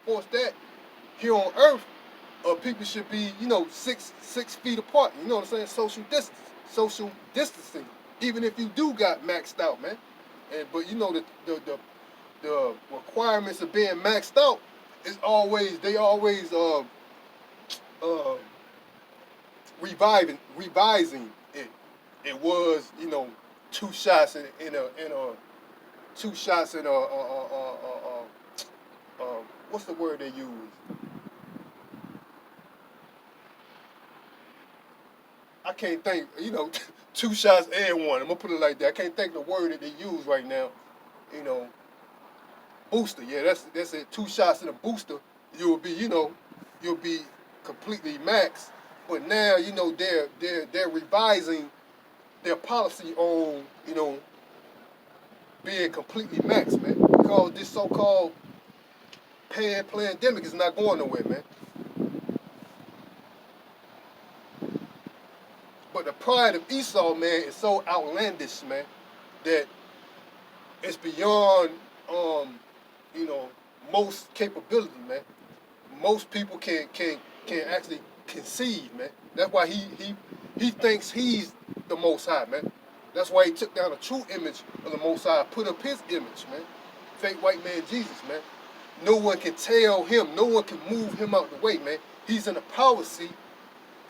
reinforce that here on earth, people should be, 6 feet apart. You know what I'm saying? Social distancing. Even if you do got maxed out, man. But you know the requirements of being maxed out is always uh, revising it. It was, two shots in what's the word they use? I can't think, 2 shots and one. I'm gonna put it like that. I can't think the word that they use right now. You know, booster. Yeah, that's it. 2 shots in a booster, you'll be, you'll be completely maxed. But now, they're revising their policy on, being completely maxed, man. Because this so-called pandemic is not going nowhere, man. But the pride of Esau, man, is so outlandish, man, that it's beyond, you know, most capability, man. Most people can actually conceive, man. That's why he thinks he's the Most High, man. That's why he took down a true image of the Most High, put up his image, man. Fake white man Jesus, man. No one can tell him, no one can move him out the way, man. He's in a power seat,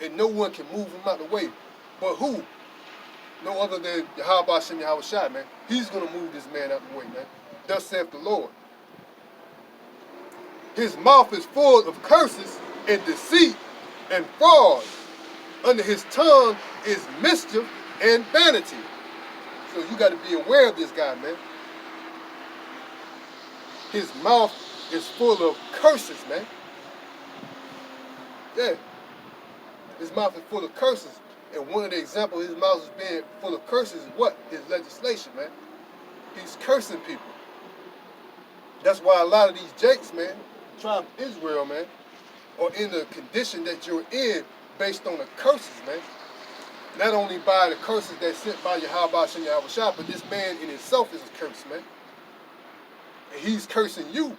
and no one can move him out the way. But who? No other than Yahweh Shem Yahweh Shai, man. He's going to move this man out the way, man. Thus saith the Lord. His mouth is full of curses and deceit and fraud. Under his tongue is mischief and vanity. So you got to be aware of this guy, man. His mouth is full of curses, man. Yeah. His mouth is full of curses. And one of the examples his mouth is being full of curses is what? His legislation, man. He's cursing people. That's why a lot of these jakes, man, tribe of Israel, man, are in the condition that you're in based on the curses, man. Not only by the curses that's sent by Yahweh Shem Yahweh Shai, but this man in himself is a curse, man. And he's cursing you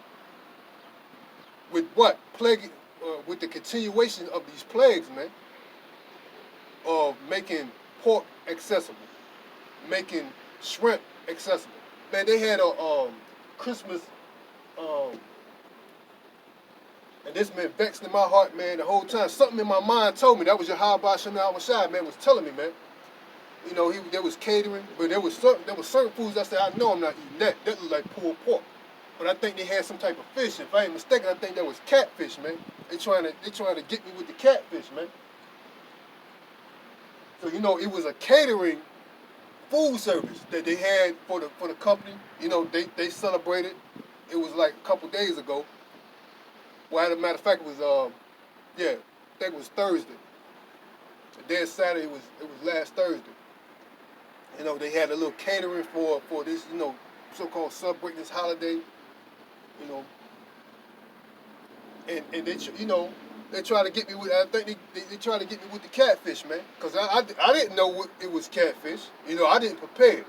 with what? Plague, with the continuation of these plagues, man. Of making pork accessible, making shrimp accessible. Man, they had a Christmas, and this man vexed in my heart, man, the whole time. Something in my mind told me that was Yahweh Shem Yahweh Shai, man, was telling me, man. You know, there was catering, but there was certain foods I said, I know I'm not eating that. That looked like pulled pork. But I think they had some type of fish. If I ain't mistaken, I think that was catfish, man. They trying to get me with the catfish, man. So, it was a catering food service that they had for the company. They celebrated. It was like a couple days ago. Well, as a matter of fact, it was I think it was Thursday. The day of Saturday it was last Thursday. They had a little catering for this, so-called celebrating this holiday. And they try to get me with. I think they try to get me with the catfish, man. Cause I didn't know what it was catfish. I didn't prepare.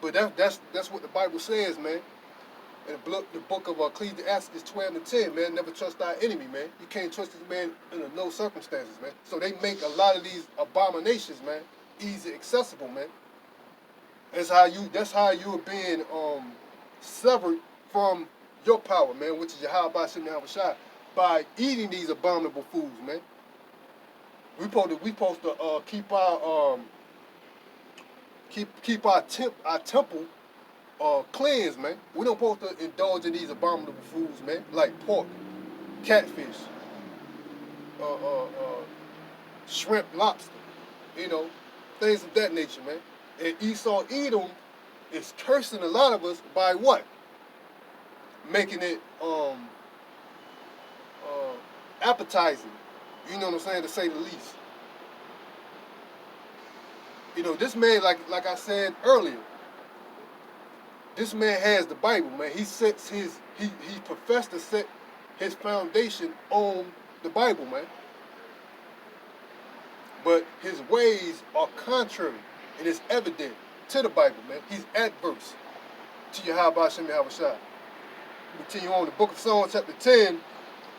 But that's what the Bible says, man. In the book of Ecclesiastes 12:10, man. Never trust thy enemy, man. You can't trust this man under no circumstances, man. So they make a lot of these abominations, man, easy accessible, man. That's how you're being severed from your power, man, which is Yahweh Shem Yahweh Shai, by eating these abominable foods, man. We supposed to keep our temple cleansed, man. We don't supposed to indulge in these abominable foods, man, like pork, catfish, shrimp, lobster, things of that nature, man. And Esau Edom is cursing a lot of us by what? Making it appetizing. You know what I'm saying, to say the least. This man, like I said earlier, this man has the Bible, man. He professed to set his foundation on the Bible, man. But his ways are contrary, and it's evident to the Bible, man. He's adverse to Yahweh Shem Yahweh Shai. Continue on, the book of Psalms chapter 10,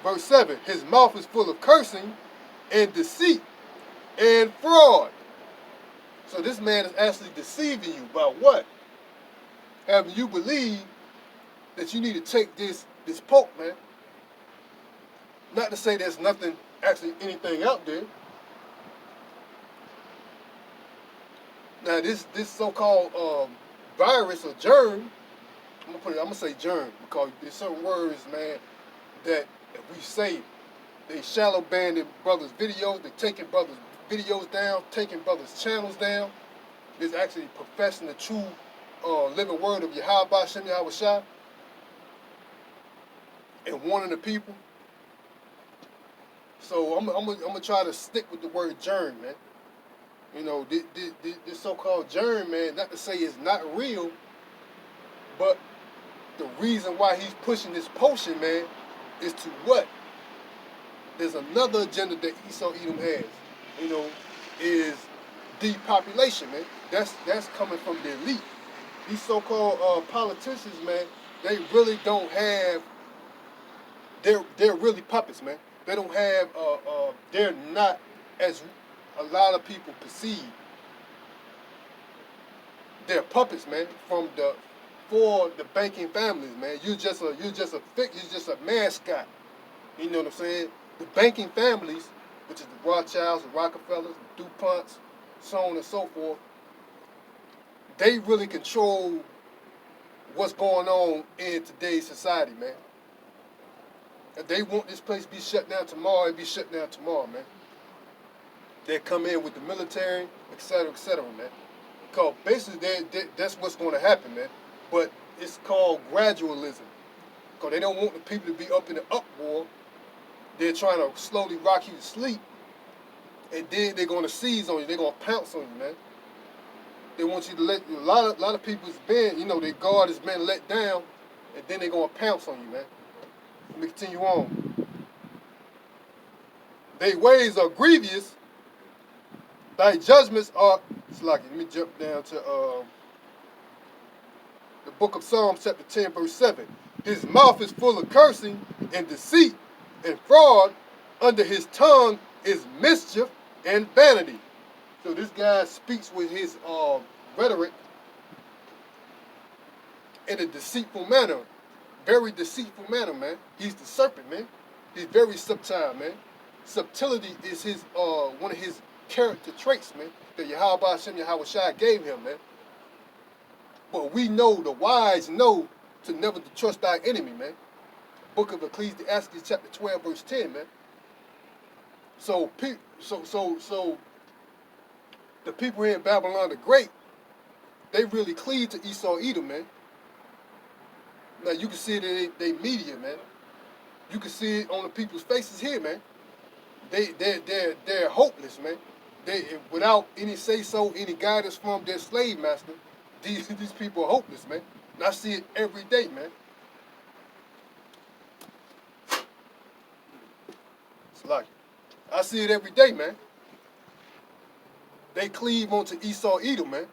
verse 7. His mouth is full of cursing and deceit and fraud. So this man is actually deceiving you by what? Having you believe that you need to take this poke, man. Not to say there's nothing, actually anything out there. Now this so-called virus or germ, I'm gonna say germ because there's certain words, man, that if we say, they shadow banning brothers' videos, they taking brothers' videos down, taking brothers' channels down. It's actually professing the true living word of Yahweh Shem Yahweh Shai and warning the people. So I'm gonna try to stick with the word germ, man. You know, this so-called germ, man, not to say it's not real, but the reason why he's pushing this potion, man, is to what? There's another agenda that Esau Edom has, you know, is depopulation, man. That's coming from the elite. These so-called politicians, man, they really don't have, they're really puppets, man. They don't have, they're not as a lot of people perceive. They're puppets, man, for the banking families, man. You're just a mascot. You know what I'm saying? The banking families, which is the Rothschilds, the Rockefellers, the DuPonts, so on and so forth, they really control what's going on in today's society, man. If they want this place to be shut down tomorrow, it'll be shut down tomorrow, man. They come in with the military, et cetera, man. Because basically that's what's going to happen, man. But it's called gradualism. Because they don't want the people to be up in the uproar. They're trying to slowly rock you to sleep. And then they're going to seize on you. They're going to pounce on you, man. They want you to let, a lot of people's been, you know, their guard has been let down. And then they're going to pounce on you, man. Let me continue on. Their ways are grievous. Thy judgments are, let me jump down to the book of Psalms chapter 10 verse 7. His mouth is full of cursing and deceit and fraud. Under his tongue is mischief and vanity. So this guy speaks with his rhetoric in a deceitful manner. Very deceitful manner, man. He's the serpent, man. He's very subtile, man. Subtlety is his one of his character traits, man, that Yahweh Shem Yahweh Shai gave him, man. But we know, the wise know to never to trust thy enemy, man. Book of Ecclesiastes chapter 12 verse 10, man. So the people here in Babylon the Great, they really cleave to Esau Edom, man. Now you can see it in their media, man. You can see it on the people's faces here, man. They're hopeless, man. They, without any say-so, any guidance from their slave master, these people are hopeless, man. And I see it every day, man. It's like, I see it every day, man. They cleave onto Esau Edom, man.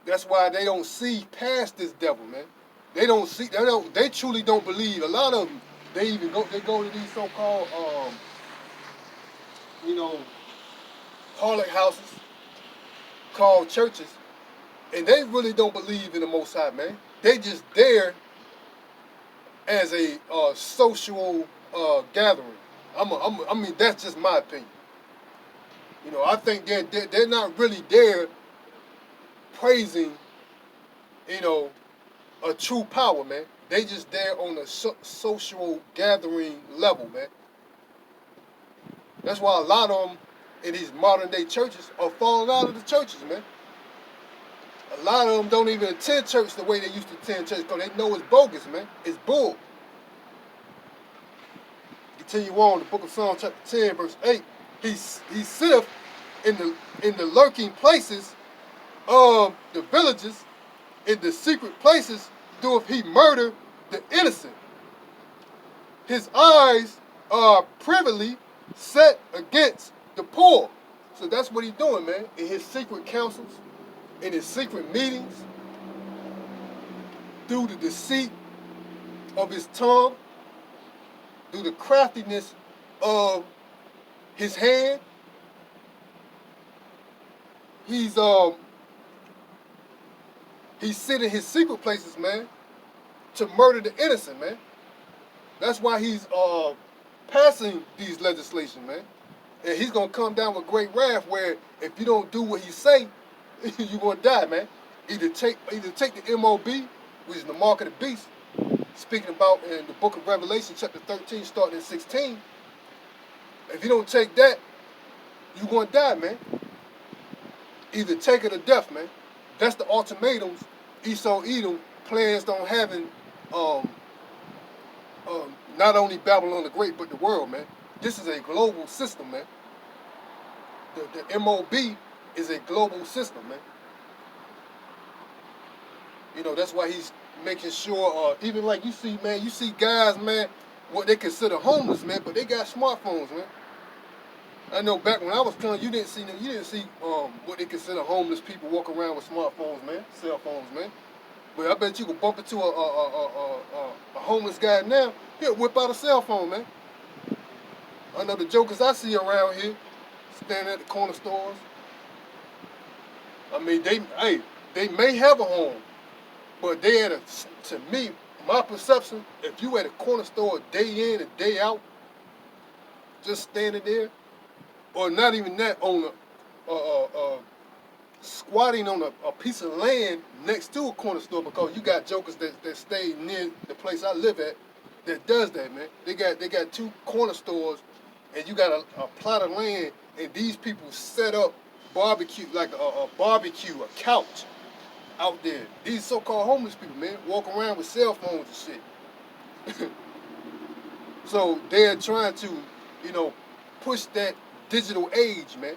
That's why they don't see past this devil, man. They don't see, they truly don't believe. A lot of them, they go to these so-called, you know, harlot houses called churches, and they really don't believe in the Most High, man. They just there as a social gathering. I mean, that's just my opinion. You know, I think they're not really there praising, you know, a true power, man. They just there on a social gathering level, man. That's why a lot of them in these modern day churches are falling out of the churches, man. A lot of them don't even attend church the way they used to attend church because they know it's bogus, man. It's bull. Continue on, the book of Psalms chapter 10, verse 8. He sitteth in the lurking places of the villages, in the secret places doeth he murder the innocent. His eyes are privily set against the poor. So that's what he's doing, man. In his secret councils, in his secret meetings, through the deceit of his tongue, through the craftiness of his hand. He's sitting in his secret places, man, to murder the innocent, man. That's why he's passing these legislation, man. And he's gonna come down with great wrath where if you don't do what he say, you're gonna die, man. Either take the MOB, which is the mark of the beast, speaking about in the book of Revelation, chapter 13, starting at 16. If you don't take that, you're gonna die, man. Either take it or death, man. That's the ultimatums Esau Edom plans on having not only Babylon the Great, but the world, man. This is a global system, man. The MOB is a global system, man. You know, that's why he's making sure, even like you see, man, you see guys, man, what they consider homeless, man, but they got smartphones, man. I know back when I was young, you didn't see what they consider homeless people walking around with smartphones, man, cell phones, man. But I bet you could bump into a homeless guy now, he'll whip out a cell phone, man. I know the jokers I see around here, standing at the corner stores. I mean, they may have a home, but they at to me, my perception, if you at a corner store day in and day out, just standing there, or not even that, on squatting on a piece of land next to a corner store, because you got jokers that stay near the place I live at that does that, man. They got 2 corner stores, and you got a plot of land, and these people set up barbecue, like a barbecue, a couch out there. These so-called homeless people, man, walk around with cell phones and shit. So they're trying to, you know, push that digital age, man,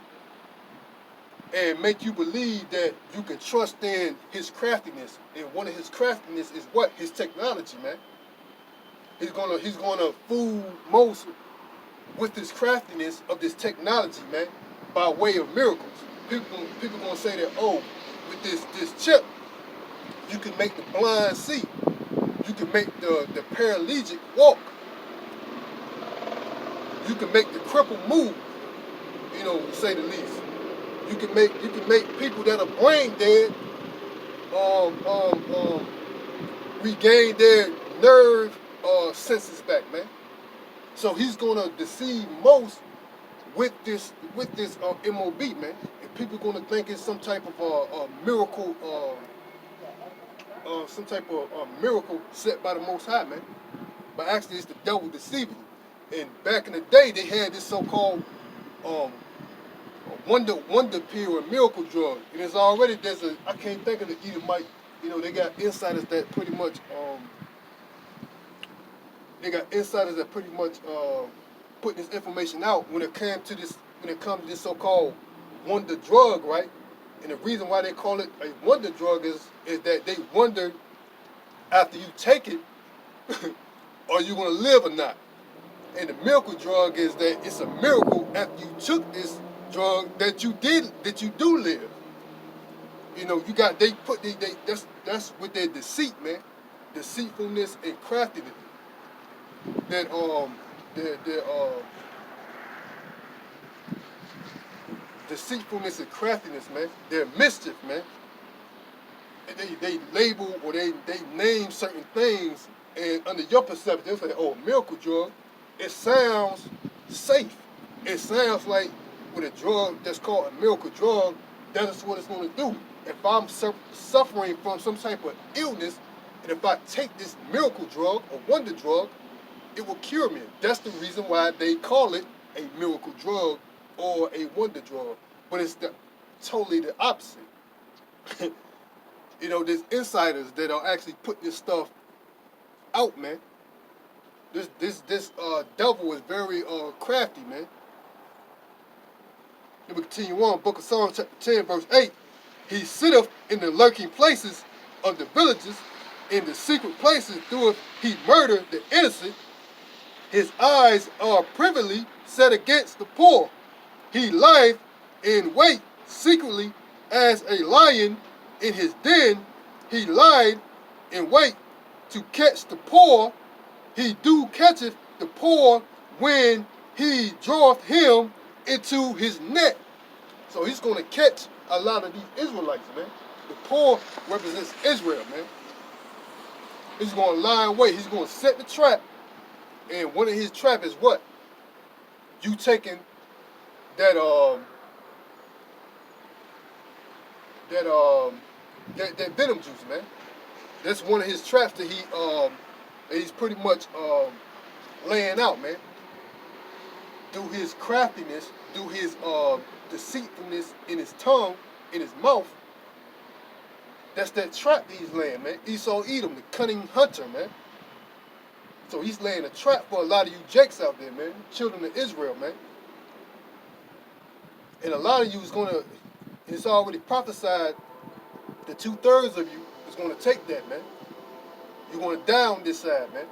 and make you believe that you can trust in his craftiness. And one of his craftiness is what? His technology, man. He's gonna fool most with this craftiness of this technology, man, by way of miracles. People gonna say that, oh, with this chip, you can make the blind see. You can make the paralytic walk. You can make the crippled move, you know, to say the least. You can make people that are brain dead regain their nerve senses back, man. So he's gonna deceive most with this MOB, man. And people gonna think it's some type of miracle, some type of miracle set by the Most High, man. But actually, it's the devil deceiving you. And back in the day, they had this so-called wonder pill or miracle drug, and it's already I can't think of the Edomite. You know, they got insiders that pretty much putting this information out when it comes to this so-called wonder drug, right? And the reason why they call it a wonder drug is that they wonder after you take it, are you gonna live or not? And the miracle drug is that it's a miracle after you took this drug that you do live. You know, that's with their deceit, man. Deceitfulness and craftiness. That deceitfulness and craftiness, man. They're mischief, man. And they label or they name certain things, and under your perception, they say, oh, miracle drug. It sounds safe. It sounds like with a drug that's called a miracle drug, that is what it's going to do. If I'm suffering from some type of illness, and if I take this miracle drug or wonder drug, it will cure me. That's the reason why they call it a miracle drug or a wonder drug. But it's totally the opposite. You know, there's insiders that are actually putting this stuff out, man. This devil is very crafty, man. Let me continue on. Book of Psalms, chapter 10, verse 8. He sitteth in the lurking places of the villages, in the secret places doeth he murder the innocent. His eyes are privily set against the poor. He lieth in wait secretly as a lion in his den. He lied in wait to catch the poor he do catcheth the poor when he draweth him into his net. So he's going to catch a lot of these Israelites, man. The poor represents Israel, man. He's going to lie in wait. He's going to set the trap. And one of his trap is what? You taking that that venom juice, man. That's one of his traps that he's pretty much laying out, man. Through his craftiness, through his deceitfulness in his tongue, in his mouth. That's that trap that he's laying, man. Esau Edom, the cunning hunter, man. So he's laying a trap for a lot of you jakes out there, man. Children of Israel, man. And a lot of you is going to, it's already prophesied that 2/3 of you is going to take that, man. You're going to die on this side, man.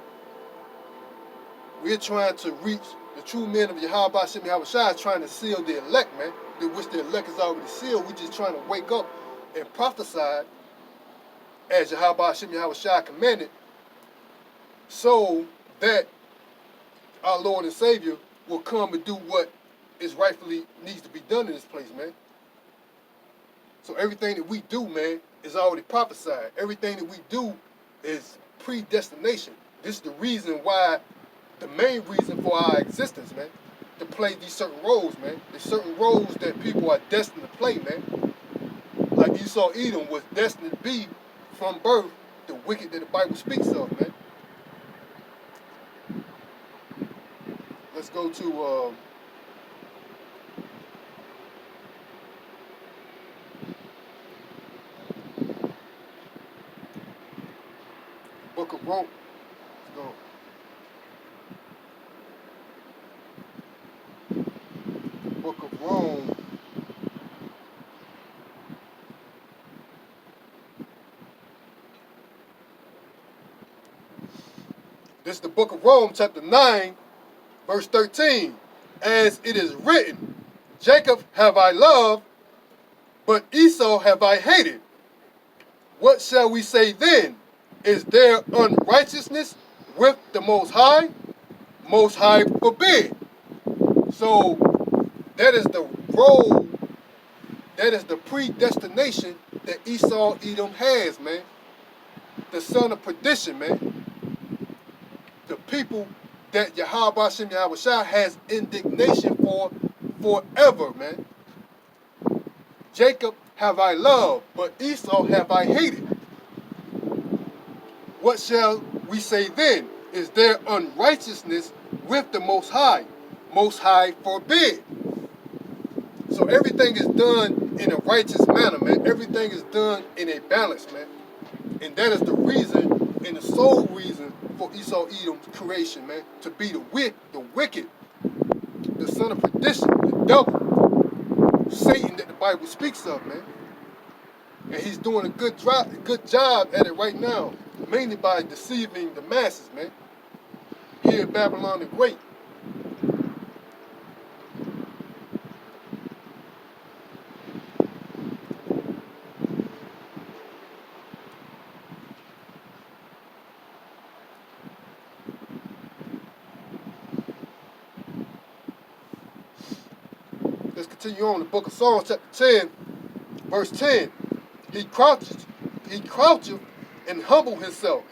We're trying to reach the true men of Yahweh Shem Yahweh trying to seal the elect, man. Which the elect is already sealed. We're just trying to wake up and prophesy as Yahweh Shem Yahweh commanded, so that our Lord and Savior will come and do what is rightfully needs to be done in this place, man. So everything that we do, man, is already prophesied. Everything that we do is predestination. This is the reason why, the main reason for our existence, man. To play these certain roles, man. There's certain roles that people are destined to play, man. Like Esau Edom was destined to be from birth the wicked that the Bible speaks of, man. Let's go to Book of Rome. Let's go. Book of Rome. This is the Book of Rome, chapter 9, verse 13. As it is written, Jacob have I loved, but Esau have I hated. What shall we say then? Is there unrighteousness with the Most High? Most High forbid. So that is the role, that is the predestination that Esau Edom has, man. The son of perdition, man. The people that Yahweh Shem Yahweh has indignation for forever, man. Jacob have I loved, but Esau have I hated. What shall we say then? Is there unrighteousness with the Most High? Most High forbid. So everything is done in a righteous manner, man. Everything is done in a balance, man. And that is the reason and the sole reason for Esau Edom's creation, man. To be the wicked, the son of perdition, the devil, Satan that the Bible speaks of, man. And he's doing a good job at it right now, mainly by deceiving the masses, man. Here in Babylon the Great. Let's continue on. The book of Psalms, chapter 10, verse 10. He croucheth and humble himself.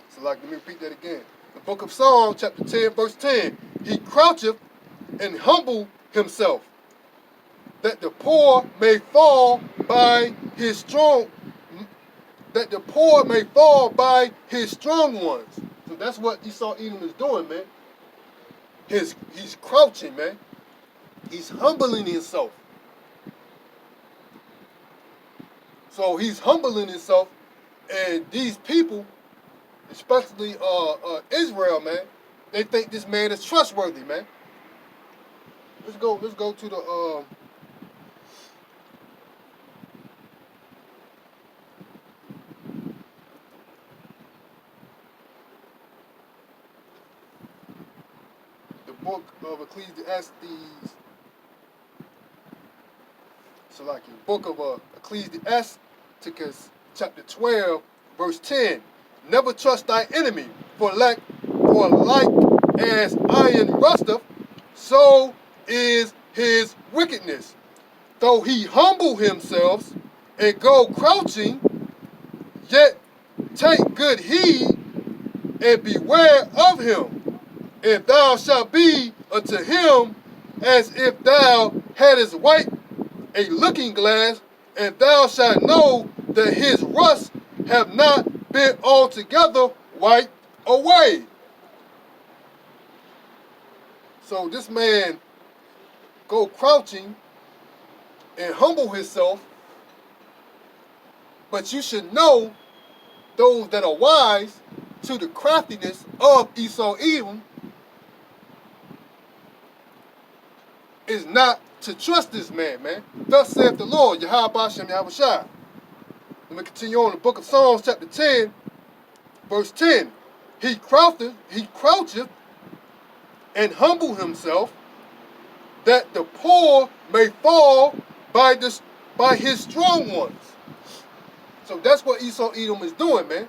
So let me repeat that again. The book of Psalms, chapter 10, verse 10. He croucheth and humble himself, that the poor may fall by his strong, ones. So that's what Esau Edom is doing, man. He's crouching, man. He's humbling himself. So he's humbling himself, and these people, especially Israel, man, they think this man is trustworthy, man. Let's go to the book of Ecclesiastes. So like the book of Ecclesiasticus, chapter 12, verse 10. Never trust thy enemy, For like as iron rusteth, so is his wickedness. Though he humble himself and go crouching, yet take good heed and beware of him, and thou shalt be unto him as if thou hadst wiped a looking glass, and thou shalt know that his rust have not been altogether wiped away. So this man go crouching and humble himself, but you should know those that are wise to the craftiness of Esau Edom is not to trust this man, man. Thus saith the Lord, Yahweh Bashem Yahushua. Let me continue on in the book of Psalms, chapter 10, verse 10. He croucheth and humble himself, that the poor may fall by his strong ones. So that's what Esau Edom is doing, man.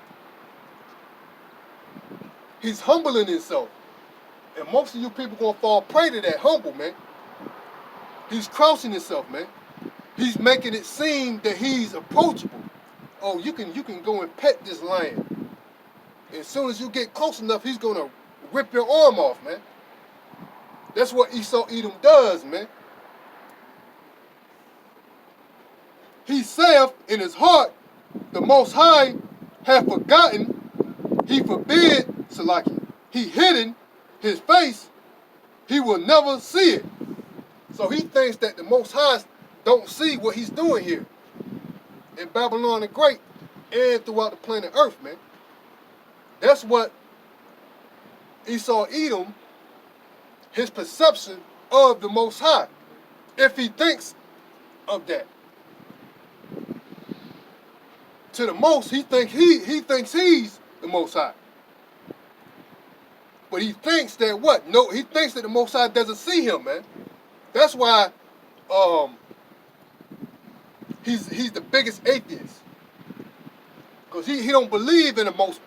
He's humbling himself. And most of you people gonna fall prey to that humble, man. He's crouching himself, man. He's making it seem that he's approachable. Oh, you can go and pet this lion. As soon as you get close enough, he's gonna rip your arm off, man. That's what Esau Edom does, man. He saith in his heart, the Most High hath forgotten, he forbid, Salaki, he hidden his face, he will never see it. So he thinks that the Most High don't see what he's doing here in Babylon the Great and throughout the planet Earth, man. That's what Esau Edom, his perception of the Most High, if he thinks of that. To the most, he thinks he's the Most High. But he thinks that what? No, he thinks that the Most High doesn't see him, man. That's why he's the biggest atheist. Because he don't believe in the Most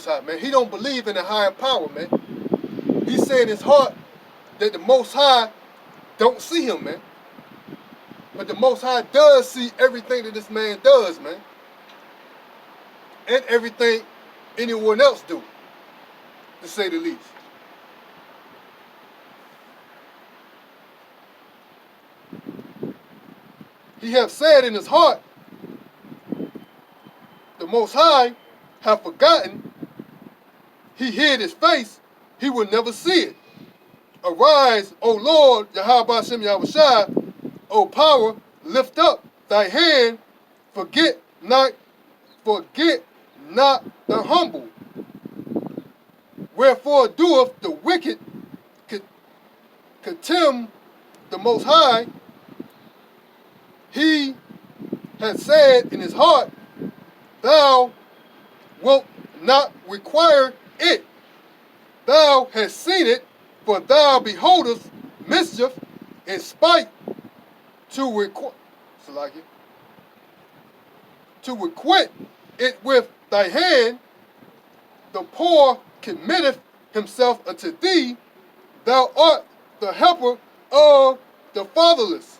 High, man. He don't believe in the higher power, man. He said in his heart that the Most High don't see him, man. But the Most High does see everything that this man does, man. And everything anyone else do, to say the least. He have said in his heart, the Most High have forgotten, he hid his face, he will never see it. Arise, O Lord, Yahweh Hashem Yahushua, O power, lift up thy hand, forget not the humble. Wherefore doeth the wicked contemn the Most High? He has said in his heart, thou wilt not require it. Thou hast seen it, for thou beholdest mischief and spite to requite it with thy hand. The poor committeth himself unto thee. Thou art the helper of the fatherless.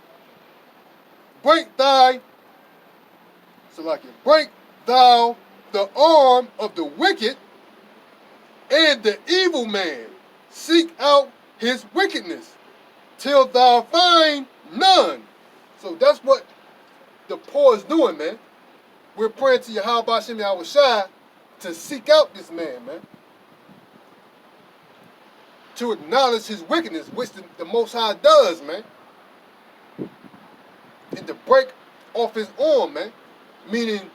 Break thou the arm of the wicked, and the evil man seek out his wickedness, till thou find none. So that's what the poor is doing, man. We're praying to Yahweh Bashem Yahushua to seek out this man, man. To acknowledge his wickedness, which the Most High does, man. And to break off his arm, man. Meaning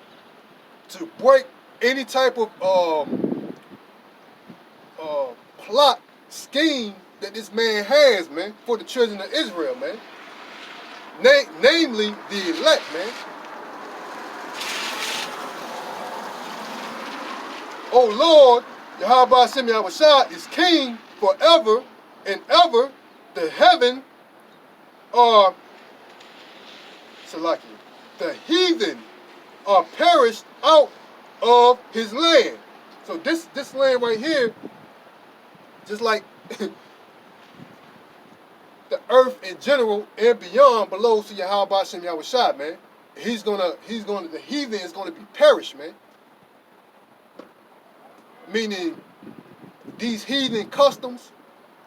to break any type of plot, scheme that this man has, man, for the children of Israel, man. Namely, the elect, man. O Lord, Yahweh Hashem Yahushua is king forever and ever. The heaven are Salaki. The heathen are perished out of his land. So this land right here, just like the earth in general and beyond belongs to Yahweh Hashem Yahushua, man. The heathen is gonna be perished, man. Meaning these heathen customs,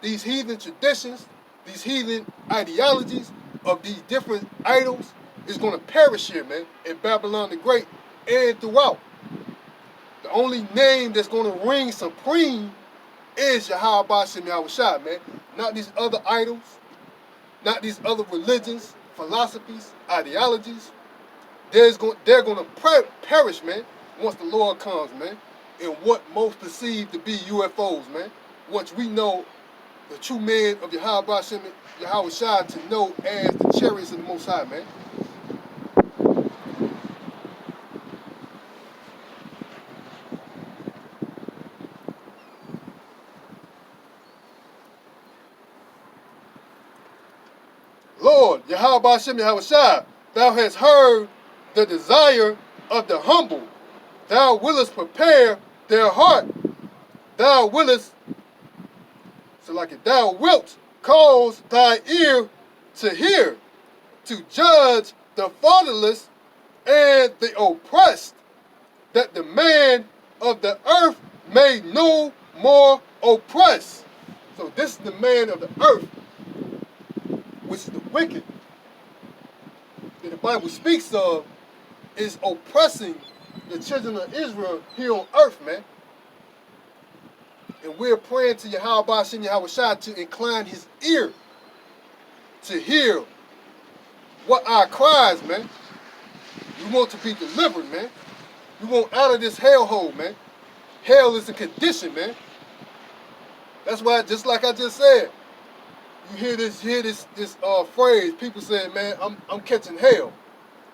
these heathen traditions, these heathen ideologies of these different idols is gonna perish here, man, in Babylon the Great and throughout. The only name that's gonna reign supreme is Yahweh Hashem Yahushua, man. Not these other idols, not these other religions, philosophies, ideologies. They're gonna perish, man, once the Lord comes, man. In what most perceive to be UFOs, man. Once we know the true man of Yahweh Hashem Yahushua to know as the chariots of the Most High, man. Lord, Yahweh Hashem Yahushua, thou hast heard the desire of the humble. Thou willest prepare their heart. Thou willest, so like it, thou wilt cause thy ear to hear, to judge the fatherless and the oppressed, that the man of the earth may no more oppress. So this is the man of the earth, which is the wicked, that the Bible speaks of, is oppressing the children of Israel here on earth, man. And we're praying to Yahweh Hashem Yahushua to incline his ear to hear what our cries, man. We want to be delivered, man. We want out of this hellhole, man. Hell is a condition, man. That's why, just like I just said, you hear this phrase, people say, man, I'm catching hell.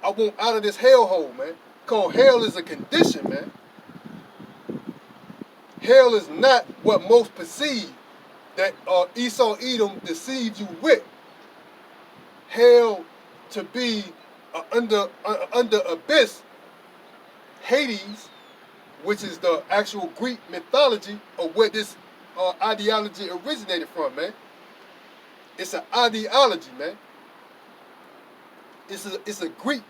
I want out of this hellhole, man. Because hell is a condition, man. Hell is not what most perceive that Esau Edom deceived you with. Hell to be under abyss, Hades, which is the actual Greek mythology of where this ideology originated from, man. It's an ideology, man. It's a Greek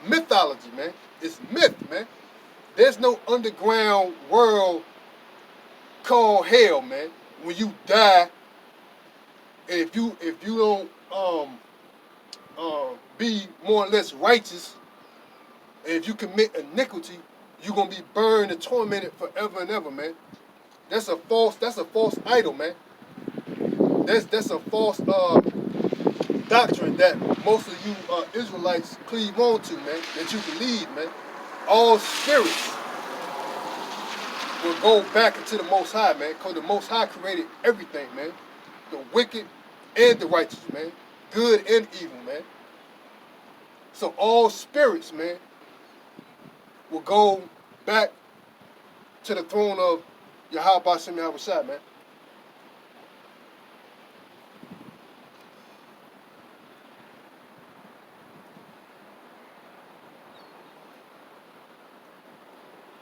mythology, man. It's myth, man. There's no underground world called hell, man. When you die, and if you don't be more or less righteous, and if you commit iniquity, you're gonna be burned and tormented forever and ever, man. That's a false idol, man. That's a false doctrine that most of you Israelites cleave on to, man, that you believe, man. All spirits will go back into the Most High, man, because the Most High created everything, man. The wicked and the righteous, man. Good and evil, man. So all spirits, man, will go back to the throne of Yahweh Hashem Yahushua, man.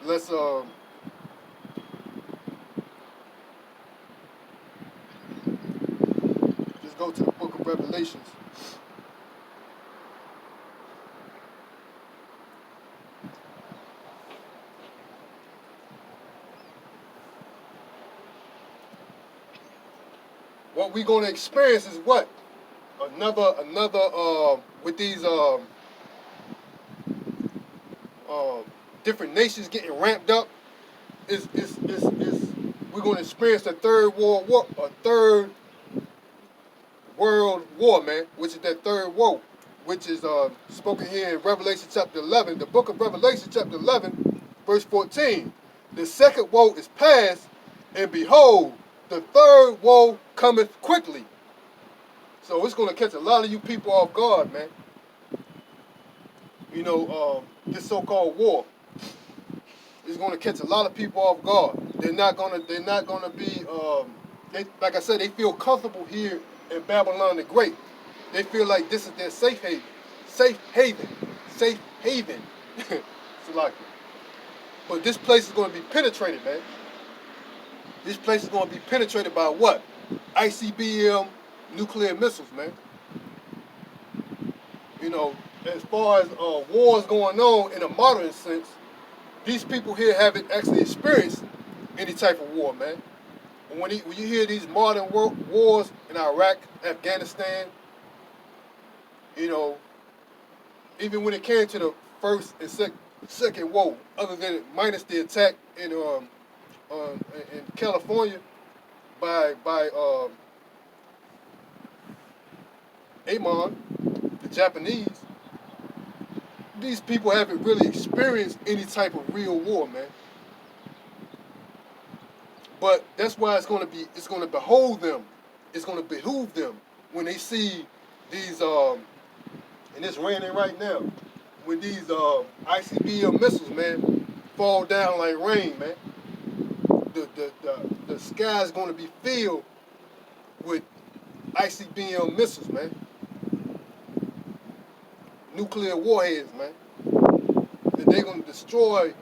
Let's just go to the book of Revelations. What we're going to experience is what? Another with these different nations getting ramped up, is we're going to experience a third world war, man, which is that third woe, which is spoken here in Revelation chapter 11, the book of Revelation chapter 11, verse 14. The second woe is past, and behold, the third woe cometh quickly. So it's going to catch a lot of you people off guard, man. You know, this so-called war is going to catch a lot of people off guard. They're not going to be, like I said, they feel comfortable here in Babylon the Great. They feel like this is their safe haven. Safe haven. So like, But this place is going to be penetrated, man. This place is going to be penetrated by what? ICBM nuclear missiles, man. You know, as far as wars going on in a modern sense, these people here haven't actually experienced any type of war, man. When you hear these modern wars in Iraq, Afghanistan, you know, even when it came to the first and second war, other than minus the attack in California by Amon, the Japanese, these people haven't really experienced any type of real war, man. But that's why it's going to behold them, it's going to behoove them when they see these, and it's raining right now, when these ICBM missiles, man, fall down like rain, man. The sky is going to be filled with ICBM missiles, man. Nuclear warheads, man. And they're going to destroy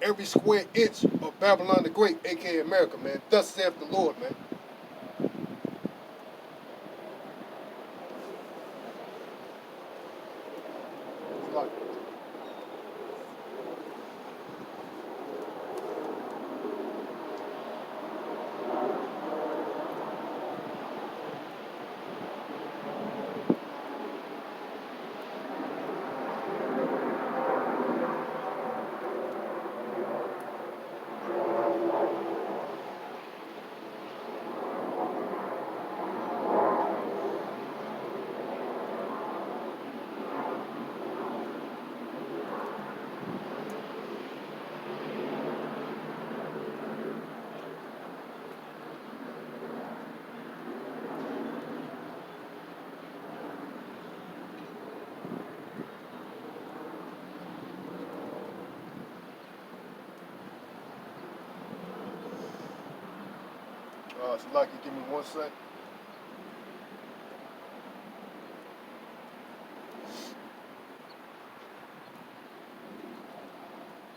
every square inch of Babylon the Great, aka America, man. Thus saith the Lord, man. So like, give me 1 sec.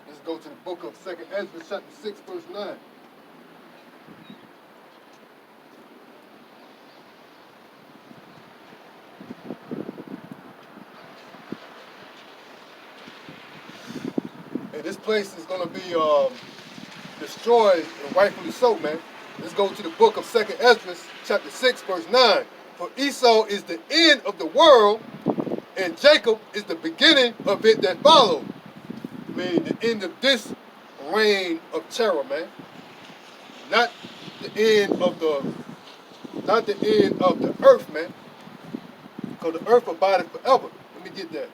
Let's go to the book of 2nd Ezra, chapter 6, verse 9. And this place is going to be destroyed, and rightfully so, man. Let's go to the book of 2nd Ezra, chapter 6, verse 9. For Esau is the end of the world, and Jacob is the beginning of it that followed. I mean, the end of this reign of terror, man. Not the end of the earth, man. Because the earth abideth forever. Let me get that.